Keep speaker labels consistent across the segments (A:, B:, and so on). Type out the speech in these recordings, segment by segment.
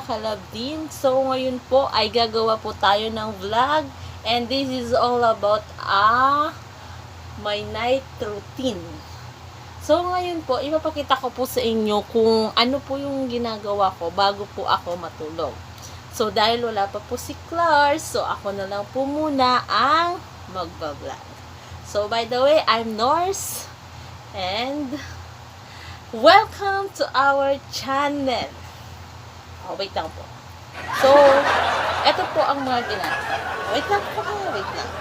A: Kalab din. So, ngayon po ay gagawa po tayo ng vlog. And this is all about my night routine. So, ngayon po, ipapakita ko po sa inyo kung ano po yung ginagawa ko bago po ako matulog. So, dahil wala pa po si Claire, so ako na lang po muna ang magbablog. So, by the way, I'm Norse. And welcome to our channel. Oh, wait lang po. So, eto po ang mga ginagawa. Wait lang po kayo, wait lang.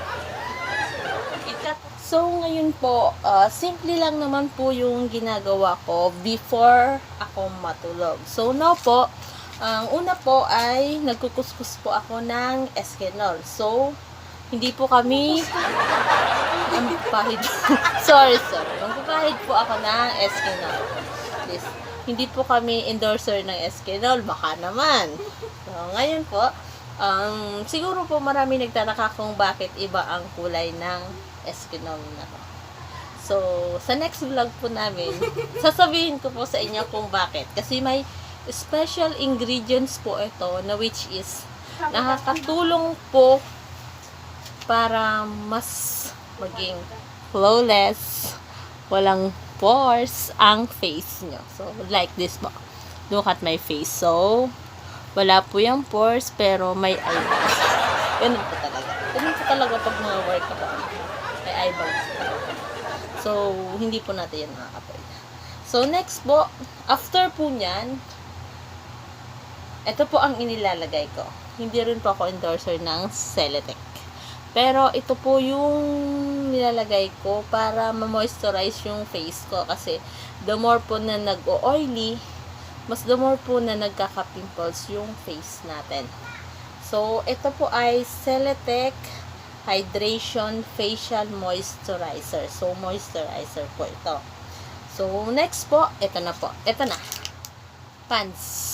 A: So, ngayon po, simple lang naman po yung ginagawa ko before ako matulog. So, now po, ang una po ay nagkukuskus po ako ng Eskinol. So, hindi po kami sorry. Magpapahid po ako ng Eskinol. Please. Hindi po kami endorser ng Eskinol. Baka naman. So, ngayon po, siguro po marami nagtataka kung bakit iba ang kulay ng Eskinol na to. So, sa next vlog po namin, sasabihin ko po sa inyo kung bakit. Kasi may special ingredients po ito na which is nakakatulong po para mas maging flawless, walang pores ang face nyo. So, like this po. Look at my face. So, wala po yung pores, pero may eyebags. Ganun po talaga. Ganun po talaga pag mga work ako. May eyebags po. So, hindi po natin yan makakapwede. So, next po, after po nyan, ito po ang inilalagay ko. Hindi rin po ako endorser ng Celetec. Pero ito po yung nilalagay ko para ma-moisturize yung face ko. Kasi the more po na nag-o-oily, mas the more po na nagkaka-pimples yung face natin. So, ito po ay Celetec Hydration Facial Moisturizer. So, moisturizer po ito. So, next po, ito na po. Ito na. Pants.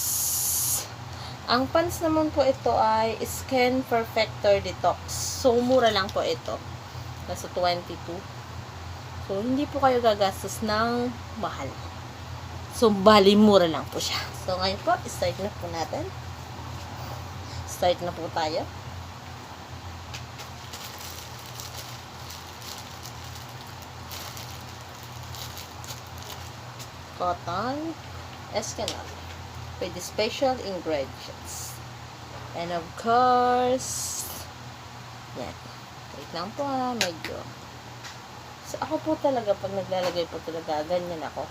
A: Ang pants naman po ito ay Skin Perfector Detox. So, mura lang po ito. Nasa 22. So, hindi po kayo gagastos ng mahal. So, bali mura lang po siya. So, ngayon po, start na po natin. Start na po tayo. Cotton Escanol with the special ingredients. And of course, yan. Wait lang po medyo. So, ako po talaga, pag naglalagay po talaga, ganyan ako.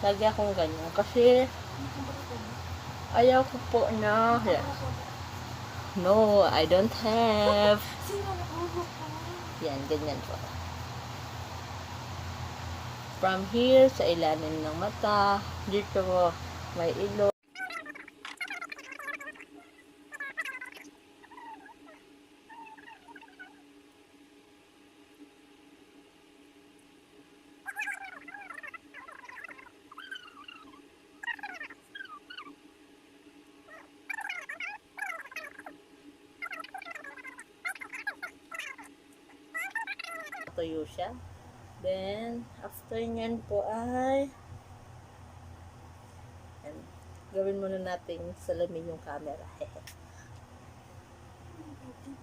A: Lagi akong ganyan. Kasi, ayaw ko po na, yan. No, I don't have. Yan, ganyan po. From here, sa ilalim ng mata, dito po, may ilong. Tuyo siya. Then, after nyan po ay gawin muna natin salamin yung camera.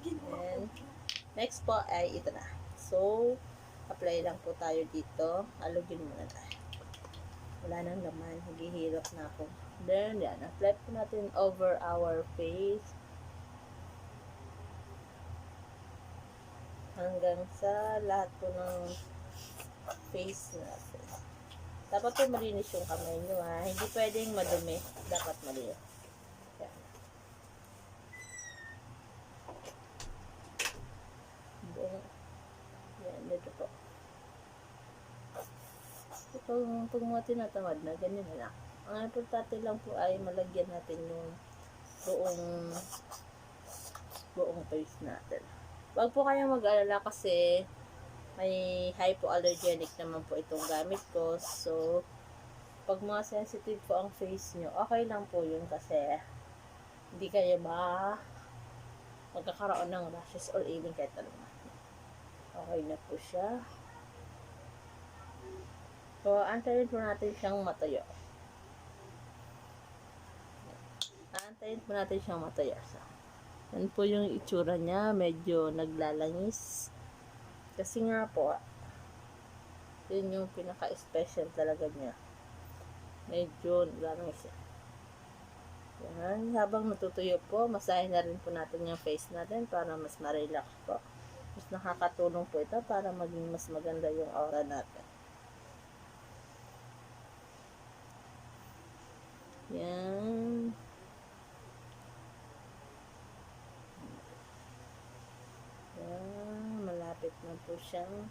A: And, next po ay ito na. So, apply lang po tayo dito. Alugin muna tayo. Wala nang laman. Naghihirap na ako. Then, yan. Apply po natin over our face. Hanggang sa lahat po ng face natin. Dapat po malinis yung kamay nyo Hindi pwedeng madumi. Dapat malinis. Yan. Yan, dito po. Pag mga tinatamad na, ganyan na lang. Ang importante lang po ay malagyan natin yung buong face natin. Wag po kayong mag-alala kasi may hypoallergenic naman po itong gamit ko. So, pag mga sensitive po ang face nyo, okay lang po yun kasi hindi kayo magkakaroon ng rashes or even kahit ano. Okay na po siya. So, antayin po natin siyang matuyo. Tayin po natin siyang matuyo. So, yan po yung itsura niya. Medyo naglalangis. Kasi nga po, yun yung pinaka-special talaga niya. Medyo naglalangis siya. Yan. Habang natutuyo po, masahin na rin po natin yung face natin para mas ma-relax po. Mas nakakatulong po ito para maging mas maganda yung aura natin. Yan. Yan. Malapit na po siyang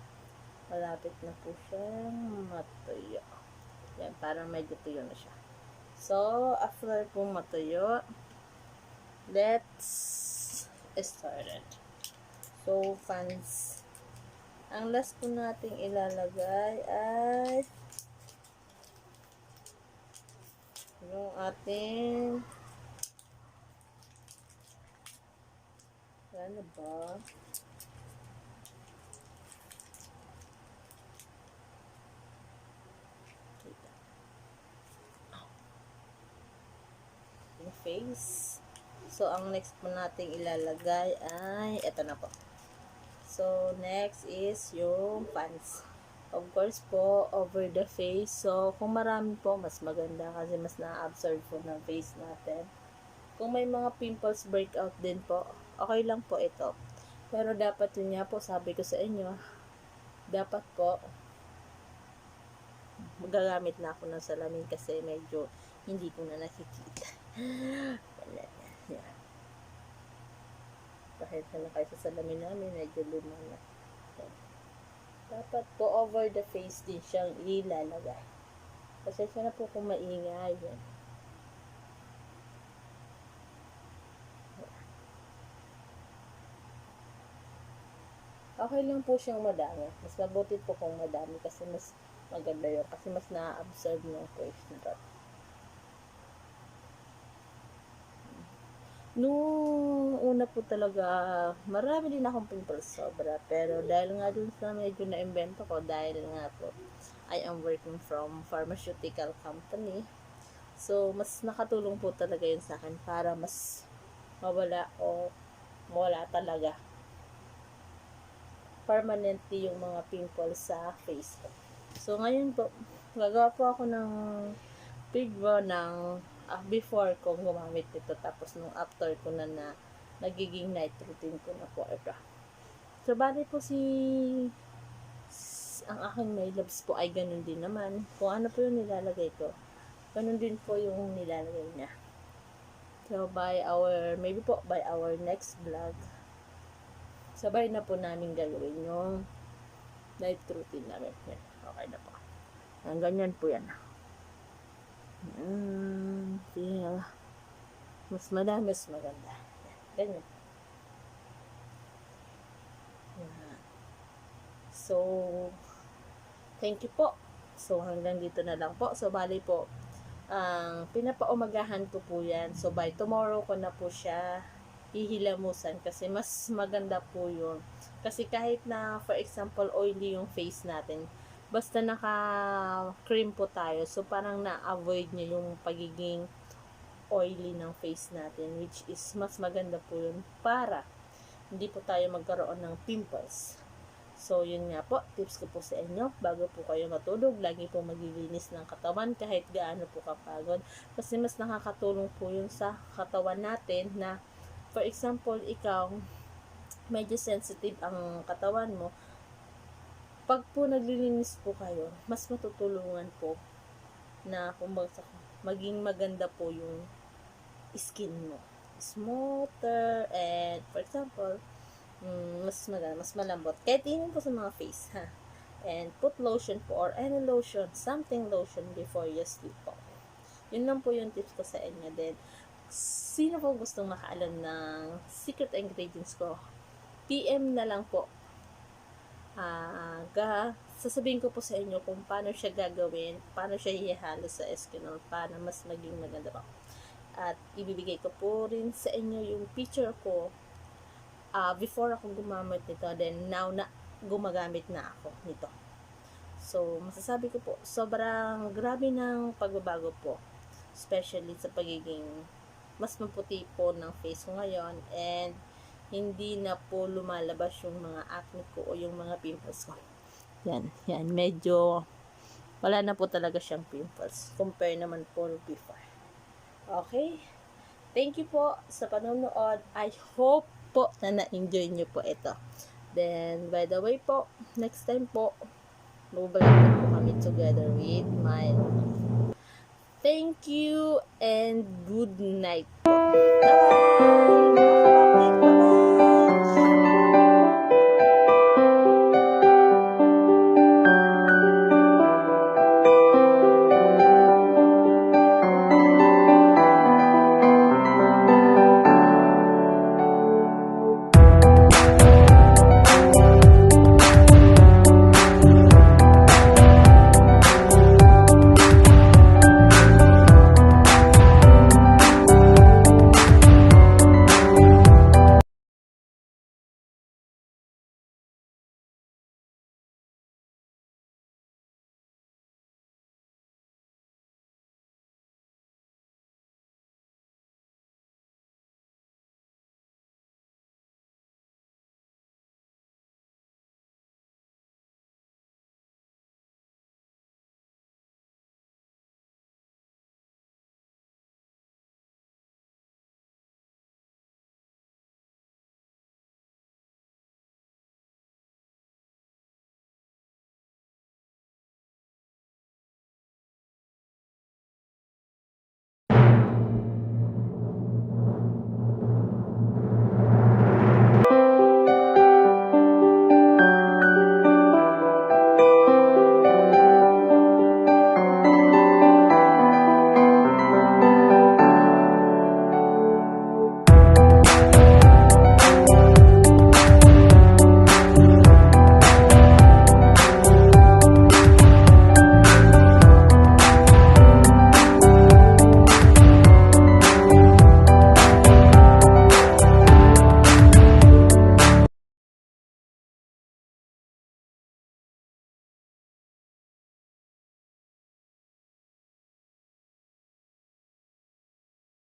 A: matuyo. Yan. Parang medyo tuyo na siya. So, after po matuyo, let's start it. So, fans. Ang last po nating ilalagay ay yung ating ano ba? Yung face. So, ang next po nating ilalagay ay ito na po. So, next is yung pants. Of course po, over the face. So, kung marami po, mas maganda kasi mas na-absorb po ng face natin. Kung may mga pimples breakout din po, okay lang po ito. Pero dapat yun nga po, sabi ko sa inyo, dapat po, magagamit na ako ng salamin kasi medyo hindi ko na nakikita. Wala na. Yeah. Kahit na kayo sa salamin namin, medyo luma na. So, dapat po over the face din siyang ilalagay. Kasi siya na po kung maingay. Yan. Okay lang po siyang madami. Mas mabuti po kung madami kasi mas maganda yun. Kasi mas na-absorb ng face na. Nung una po talaga, marami din akong pimples sobra. Pero dahil nga dun sa medyo na-invento ko, dahil nga po, I am working from pharmaceutical company. So, mas nakatulong po talaga yun sa akin para mas mawala o mawala talaga permanently yung mga pimples sa face ko. So, ngayon po, gagawa po ako ng video ng before kong gumamit ito, tapos nung after ko na nagiging night routine ko na po ito. So, bali po ang aking my loves po ay ganun din naman. Kung ano po yung nilalagay ko, ganun din po yung nilalagay niya. So, maybe po by our next vlog, sabay na po namin gagawin yung night routine namin. Okay na po. Ang ganyan po yan. Feel mas madami, mas maganda. Ganyan. So, thank you po. So, hanggang dito na lang po. So, bali po, pinapaumagahan ko po yan. So, by tomorrow ko na po siya hihilamusan kasi mas maganda po yun. Kasi kahit na, for example, oily yung face natin, basta naka-cream po tayo, so parang na-avoid niya yung pagiging oily ng face natin, which is mas maganda po yun para hindi po tayo magkaroon ng pimples. So, yun nga po, tips ko po sa inyo, bago po kayo matulog, lagi po maglilinis ng katawan kahit gaano po kapagod. Kasi mas nakakatulong po yun sa katawan natin na, for example, ikaw, medyo sensitive ang katawan mo, pag po naglilinis po kayo, mas matutulungan po na maging maganda po yung skin mo. Smoother and, for example, mas maganda, mas malambot. Kahit tingin po sa mga face, ha? And put lotion po or any lotion, something lotion before you sleep po. Yun lang po yung tips ko sa inyo. Then, sino po gustong makaalam ng secret ingredients ko, PM na lang po. Sasabihin ko po sa inyo kung paano siya gagawin, paano siya ihalo sa Eskinol para mas maging maganda pa. At ibibigay ko po rin sa inyo yung picture ko before ako gumamit nito, then now na gumagamit na ako nito. So, masasabi ko po, sobrang grabe ng pagbabago po, especially sa pagiging mas maputi po ng face ko ngayon, and hindi na po lumalabas yung mga acne ko o yung mga pimples ko. Yan, medyo wala na po talaga siyang pimples compare naman po before. Okay? Thank you po sa panonood. I hope po na na-enjoy nyo po ito. Then, by the way po, next time po, magbabalik po kami together with my Thank you and good night po. Bye-bye!